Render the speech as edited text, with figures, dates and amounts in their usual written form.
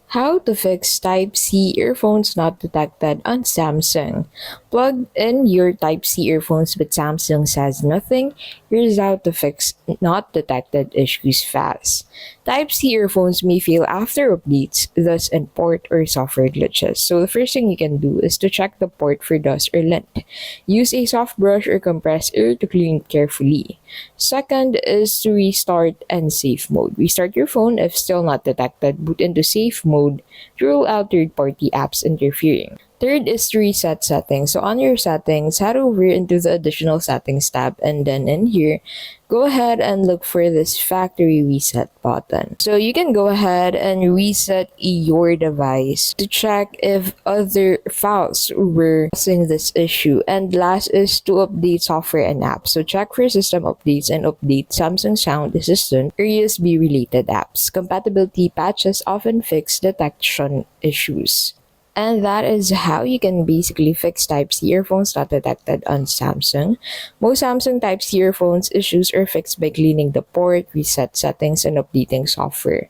How to fix Type-C earphones not detected on Samsung. Plug in your Type-C earphones but Samsung says nothing. Here's how to fix not detected issues fast. Type-C earphones may fail after updates, thus in port or software glitches. So the first thing you can do is to check the port for dust or lint. Use a soft brush or compressed air to clean it carefully. Second is to restart and safe mode. Restart your phone if still not detected. Boot into safe mode to rule out third-party apps interfering. Third is to reset settings. So on your settings, head over into the additional settings tab and then in here, go ahead and look for this factory reset button. So you can go ahead and reset your device to check if other files were causing this issue. And last is to update software and apps. So check for system updates and update Samsung Sound Assistant or USB related apps. Compatibility patches often fix detection issues. And that is how you can basically fix Type-C earphones not detected on Samsung. Most Samsung Type-C earphones issues are fixed by cleaning the port, reset settings, and updating software.